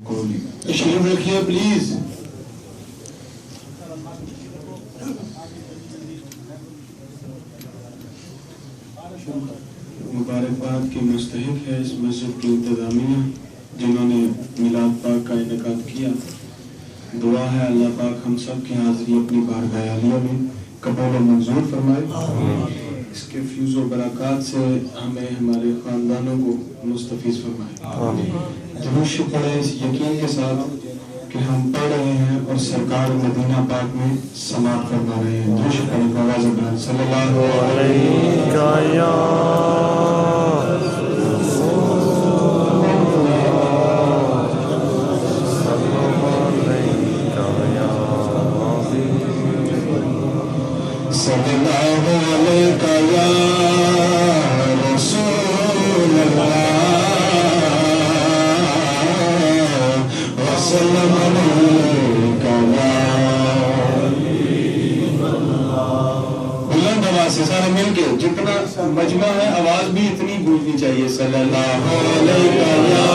تشریف رکھیے پلیز. مبارکباد کی مستحق ہے اس مسجد کی انتظامیہ جنہوں نے میلاد پاک کا انعقاد کیا. دعا ہے اللہ پاک ہم سب کی حاضری اپنی بارگاہ عالیہ میں قبول و منظور فرمائے. اس کے فیوز و برکات سے ہمیں ہمارے خاندانوں کو مستفیض فرمائے. درود پڑھیں اس یقین کے ساتھ کہ ہم پڑھ رہے ہیں اور سرکار مدینہ پاک میں سماعت فرما رہے ہیں. درود پڑھیں آواز بلند صلی اللہ علیہ صلی اللہ علیہ یا رسول اللہ وسلم علیہ یا حبیب اللہ. بلند آواز سے سارے مل کے جتنا مجمع ہے آواز بھی اتنی گونجنی چاہیے. صلی اللہ علیہ یا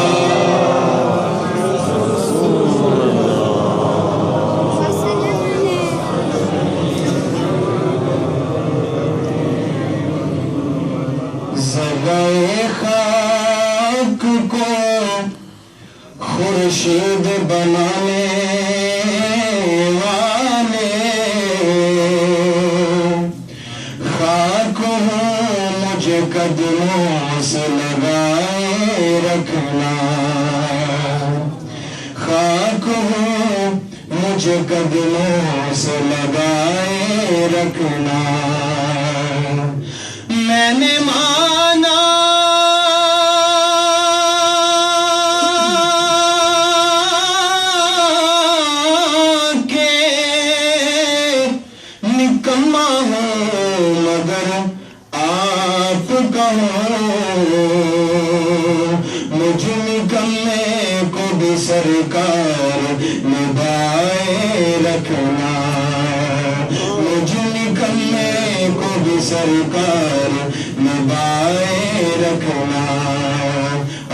خاک کو خورشید بنانے والے خاک ہوں مجھے قدموں سے لگائے رکھنا. خاک ہوں مجھے قدموں سے لگائے رکھنا. میں نے مانا کہ نکما ہوں مگر آپ کا ہوں. مجھ نکمے کو بھی سرکار نبھائے رکھنا. مجھ نکمے کو بھی سرکار نبھائے رکھنا.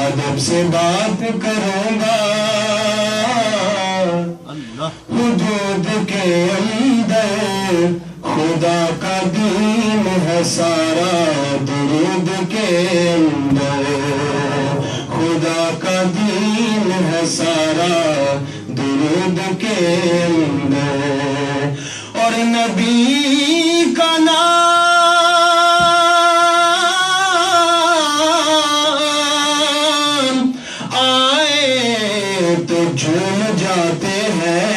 ادب سے بات کروں گا حدود کے اندر خدا کا دین ہے سارا. درود کے اندر خدا کا دین ہے سارا. درود کے اندر اور نبی کا نام آئے تو جھوم جاتے ہیں.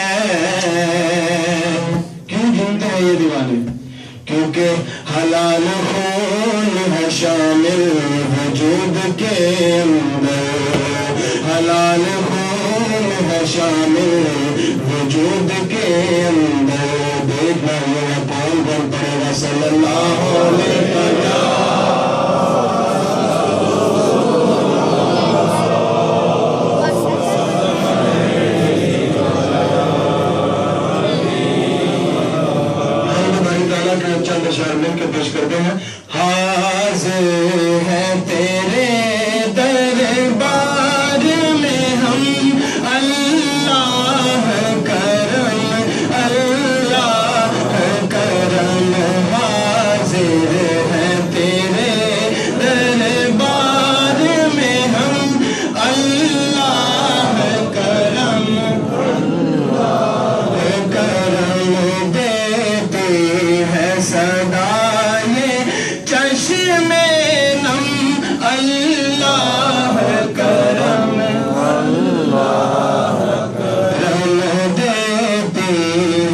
کیوں جھومتے ہیں یہ دیوانے؟ کیونکہ حلال خون ہے شامل وجود کے اندر. حلال خون ہے شامل وجود کے اندر. دیکھنا یہ کون کون پڑے گا. صلی اللہ علیہ وسلم چند اشعار مل کے پیش کرتے ہیں. حاضر ہے تیرے دربار میں ہم اللہ کرم اللہ کرم. حاضر ہے تیرے دربار میں ہم اللہ کرم اللہ کرم. دیتے ہے صدائے چشم نم اللہ کرم اللہ کرم. دیتی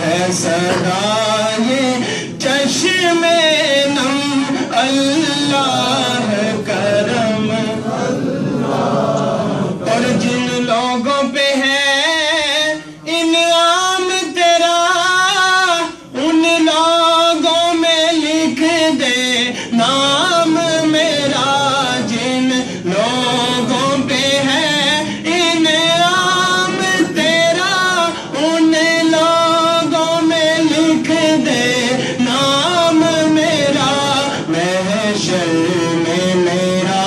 ہے صدائے چشم نم اللہ کرم. اور جن لوگوں پہ ہے انعام تیرا ان لوگوں میں لکھ دے نام میرا. جن لوگوں پہ ہے انعام تیرا ان لوگوں میں لکھ دے نام میرا. محشر میں میرا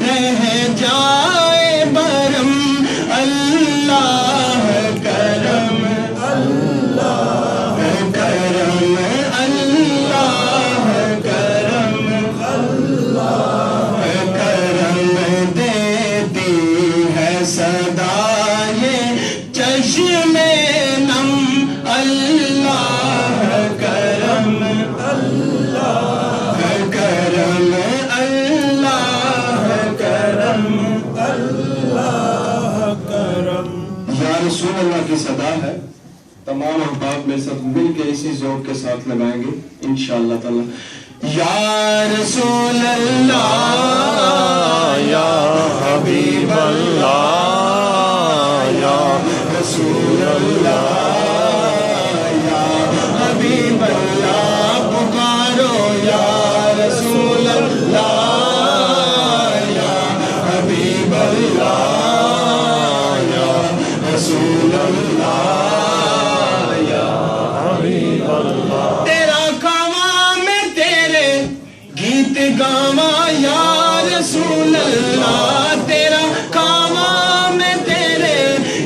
رہ جائے برم اللہ سدائے چشم نم اللہ کرم اللہ کرم اللہ کرم اللہ کرم. یا رسول اللہ کی صدا ہے. تمام احباب میں سب مل کے اسی ذوق کے ساتھ لگائیں گے انشاءاللہ تعالی. یا رسول اللہ یا حبیب اللہ یا رسول اللہ یا حبیب اللہ. پکارو یا رسول اللہ یا حبیب اللہ یا رسول اللہ. گاما یا رسول اللہ تیرا کاما میں تیرے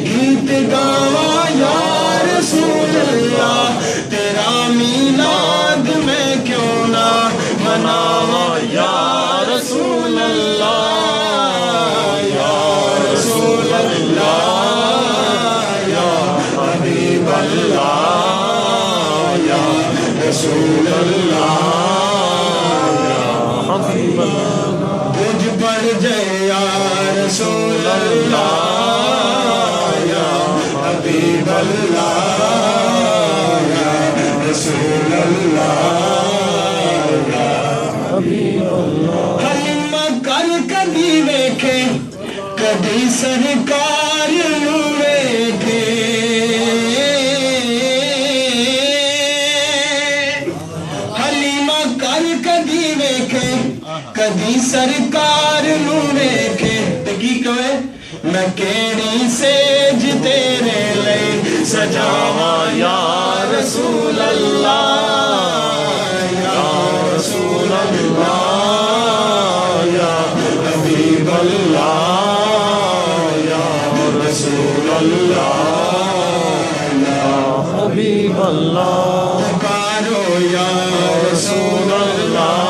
گیت گاوا یا رسول اللہ. تیرا میلاد میں کیوں نہ مناوا یا رسول اللہ یا رسول اللہ یا حبیب اللہ یا رسول اللہ. مجھ پر جائے یا رسول اللہ یا حبیب اللہ یا رسول اللہ یا حبیب اللہ. حلیم کر کدی ویکھے کدی سرکار نو ویکھے. حلیم کر کدی ویکھے کدی سرکار نو ویکھے. تے کی کہے میں کیڑی سیج تیرے لئی سجاواں یا رسول اللہ یا رسول اللہ یا حبیب اللہ یا رسول اللہ یا حبیب اللہ. پکارو یا رسول اللہ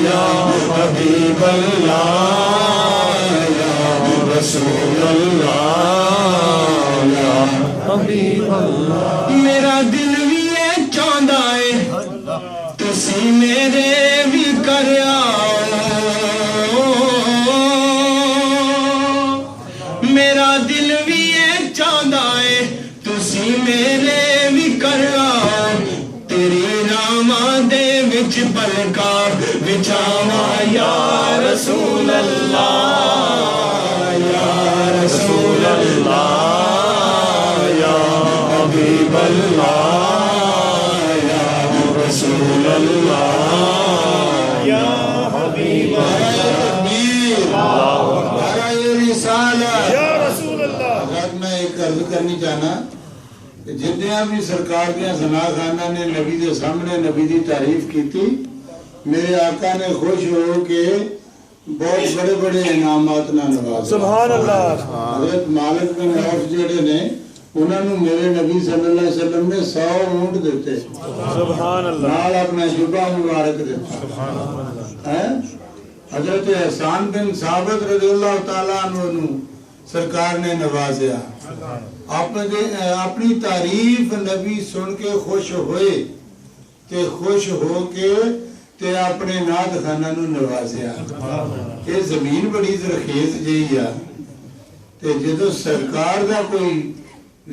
یا حبیب اللہ یا رسول اللہ یا حبیب اللہ. میرا دل بھی ہے چاہتا ہے تسی میرے بھی کر آؤ. میرا دل بھی ہے چاہتا ہے تسی میرے بھی کر آؤ. تیری راما دے وچ پلکا بچھاوا یا رسول اللہ یا رسول اللہ یا حبیب اللہ یا رسول اللہ یا حبیب اللہ یا رسول اللہ. میں ایک عرض کرنی چاہنا کہ جتنے بھی سرکار دیا ثنا خانہ نے نبی دے سامنے نبی دی تعریف کی تھی میرے آقا نے خوش ہو کے بہت بڑے بڑے انعامات نہ نوازا. سبحان اللہ. حضرت مالک بن عوف جڑے نے انہوں نے میرے نبی صلی اللہ علیہ وسلم نے 100 اونٹ دیتے. سبحان اللہ. نال اپنا جبہ مبارک دیتا. سبحان اللہ. حضرت احسان بن ثابت رضی اللہ تعالیٰ عنہ سرکار نے نوازیا. اپنی تعریف نبی سن کے خوش ہوئے تے خوش ہو کے تے اپنے ناد خانہ نو نوازیا. یہ زمین بڑی زرخیز جہی ہے تے جدو سرکار دا کوئی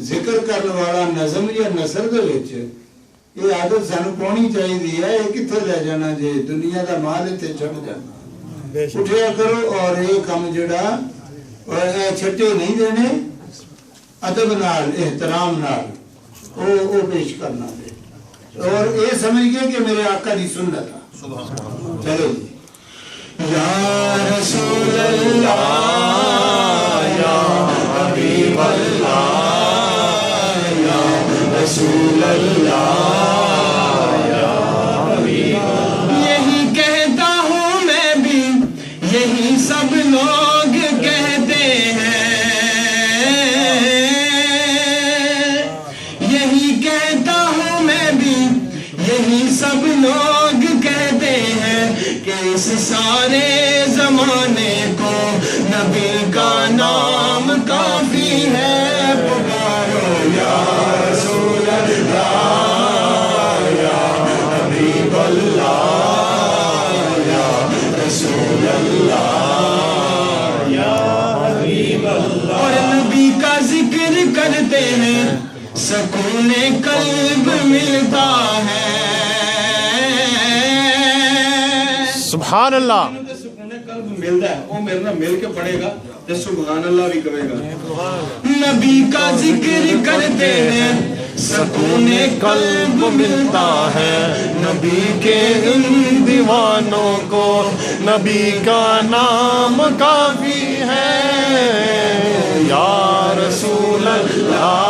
ذکر کرنے والا نظم یا نثر دے وچ یہ عادت سانو پاؤنی چاہیے ہے. یہ کتنے لے جانا جے دنیا دا مال تے چھٹ جانا. اٹھیا کرو اور یہ کام جڑا چھٹے نہیں دینے ادب نال احترام نال او پیش کرنا دے اور یہ سمجھ گئے کہ میرے آقا دی سنت. چلو جی. یا رسول اللہ یا حبیب اللہ یا رسول اللہ یا حبیب اللہ. یہی کہتا ہوں میں بھی یہی سب لوگ کہتے ہیں. یہی کہتا ہوں میں بھی یہی سب لوگ کہتے ہیں کہ اس سارے زمانے کو نبی کا نام کا ذکر کرتے ہیں سکون قلب ملتا ہے. سبحان اللہ. سکون قلب ملتا ہے وہ میرے نال مل کے پڑھے گا تے سبحان اللہ بھی کہے گا. نبی کا ذکر کرتے ہیں سکون قلب ملتا ہے. نبی کے ان دیوانوں کو نبی کا نام کافی ہے. یا رسول اللہ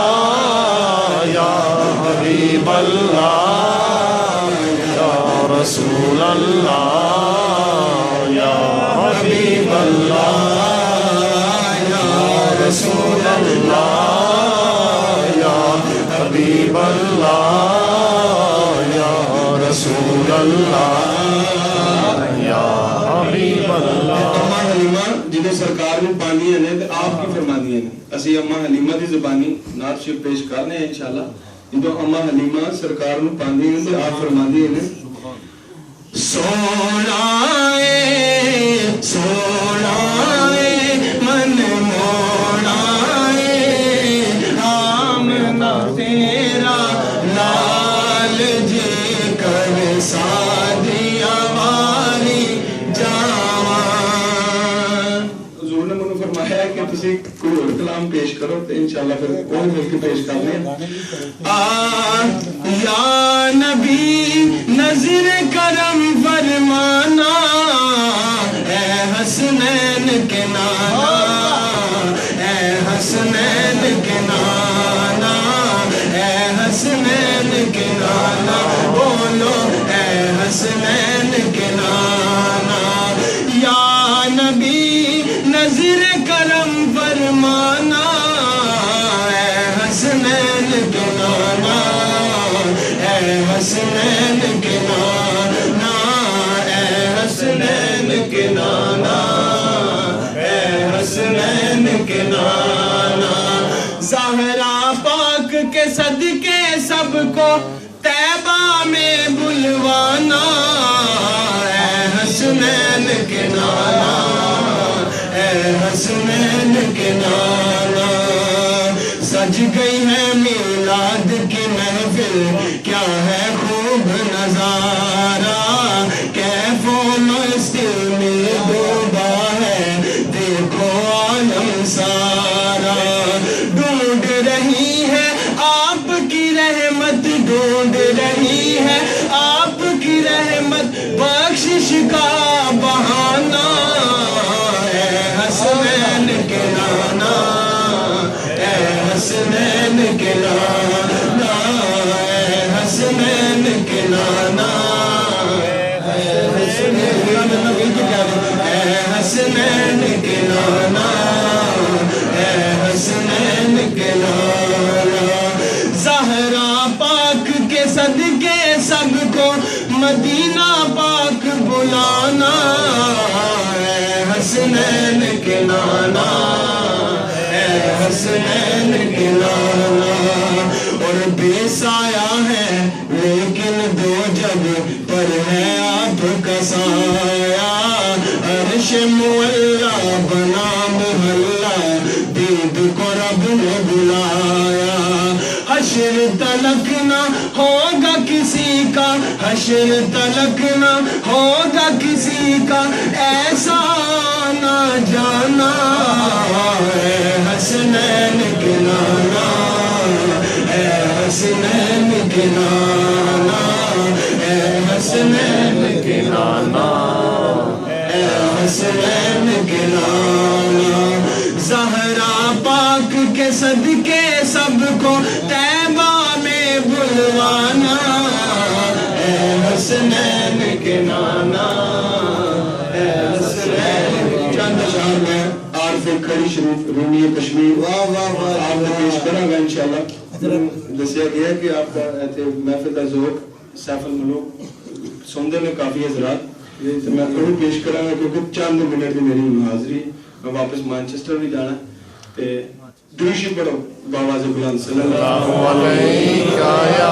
یا حبیب اللہ یا رسول اللہ یا حبیب اللہ یا رسول اللہ یا حبیب اللہ یا رسول اللہ یا حبیب اللہ. اماں حلیمہ جنہیں سرکار نے پاندیاں نے تے آپ کی فرماندیاں نے اسی اماں حلیمہ دی زبانی نعت شریف پیش کرنے ہیں انشاءاللہ. جدوں اماں حلیمہ سرکار نے پاندیاں نے تے آپ فرماندیاں نے سونا من موڑا آمنا تیرا لال جی کر سادیا والی جوان. حضور نے مجھے فرمایا ہے کہ تسی کوئی اور کلام پیش کرو تو انشاءاللہ پھر کوئی مل کے پیش کر لیں. یا نبی نظر کرم فرمانا اے حسنین کے نانا اے حسنین کے نانا اے حسنین کے نانا بولو اے حسنین کے نانا. یا نبی نظر کرم فرمانا اے حسنین کے نانا اے حسنین کے نانا اے حسنین کے نانا اے حسنین کے نانا. زہرا پاک کے صدقے سب کو طیبہ میں بلوانا اے حسنین کے نانا اے حسنین کے نانا. سج گئی ہے میلاد کی محفل کیا ہے خوب نظارہ کیف و مستی میں ڈوبا ہے دیکھو عالم سارا. ڈھونڈ رہی ہے آپ کی رحمت ڈھونڈ رہی ہے آپ کی رحمت بخشش کا بہانہ اے حسنین کے نانا اے حسنین کے نانا اے حسنین کے نانا اے حسنین کے نانا اے حسنین کے نانا. زہرا پاک کے صدقے سب کو مدینہ پاک بلانا اے حسنین کے نانا اے حسنین کے نانا. اور بے سایہ ہے لیکن دو جگ پر ہے آپ کا سایہ. عرش معلا بنا محلہ دید کو رب نے بلایا. حشر تلک نہ ہوگا کسی کا حشر تلک نہ ہوگا کسی کا ایسا نہ جانا اے حسنین کے نانا اے حسنین کے نانا اے حسنین کے نانا اے حسنین کے نانا. زہرا پاک کے صدقے سب کو طیبہ میں بلوانا اے حسنین کے نانا اے حسنین. چند اشعار میں عارف کھڑی شریف رومی کشمیر واہ واہ واہ آپ نے پیش کرا گا انشاءاللہ. دسیا گیا کہ آپ کا محفل کا ذوق سیف الملوک سوندے میں کافی حضرات میں تھوڑی پیش کرا گا کیونکہ چند منٹ کی میری حاضری ہے. میں واپس مانچسٹر بھی جانا تے دوشی پڑھو باواز بلند صلی اللہ علیہ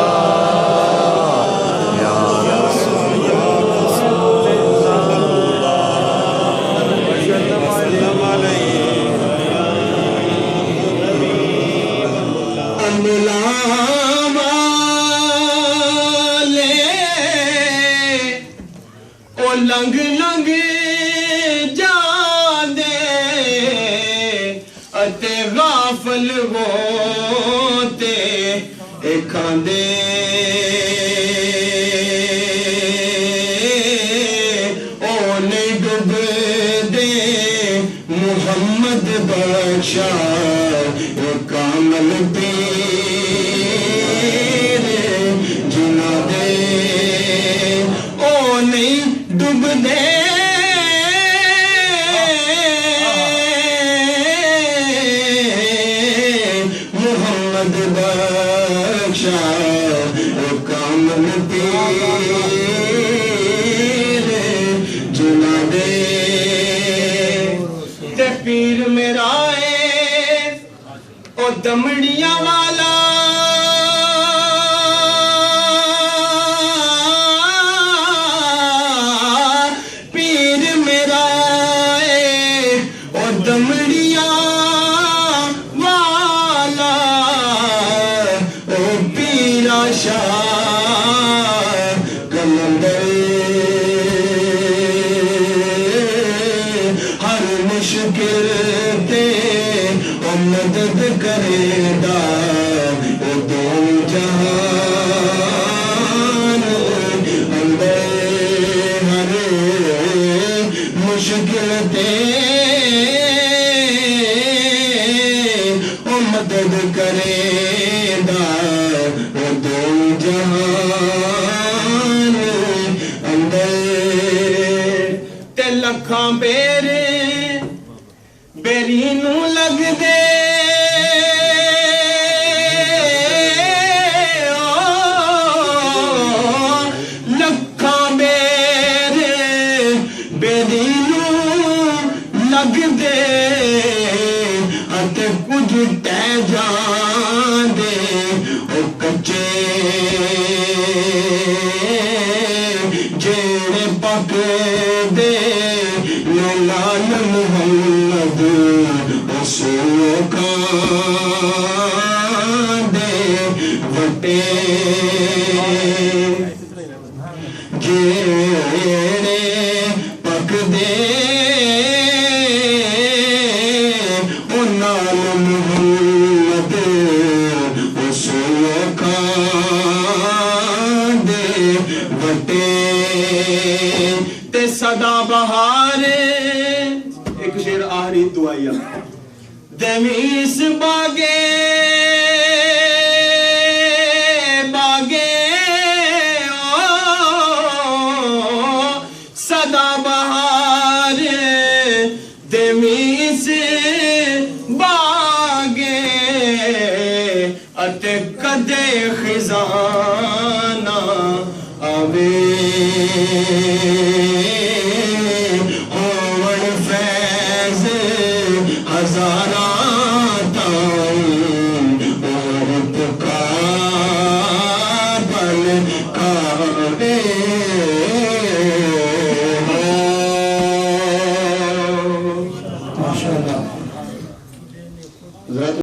نافل ہوتے کھاندے اونے ڈب دے محمد بخشا کامل پیر جنا دے اونے ڈب دے محمد بخشا کامل پیر جنا دے تے پیر میرا ہے او دمڑیاں والا پیر میرا ہے او دمڑیاں والا او پیرا شاہ کلندر ہر مشکل تے او مدد کرے دا او دو جہان اندر ہر مشکل تے او مدد کرے دا او دو جہان اندر تے لکھاں بیرے بیری نو لگ دے لکھاں بیرے بیری نو لگ دے اتے کچھ ٹہ جان دے او کچے جیڑے پک دے لال محمد سوکھان دے وٹے جیڑے پک دے او نال محمد سوکھان دے وٹے تے صدا بہار ایک شعر آخری دعائیا دمیس باگے باگے صدا بہار دمیس باگے اتے کدے خزانہ آوے ہون فیض ہزاراں تاؤں اور پکار بل کعبے ماشاءاللہ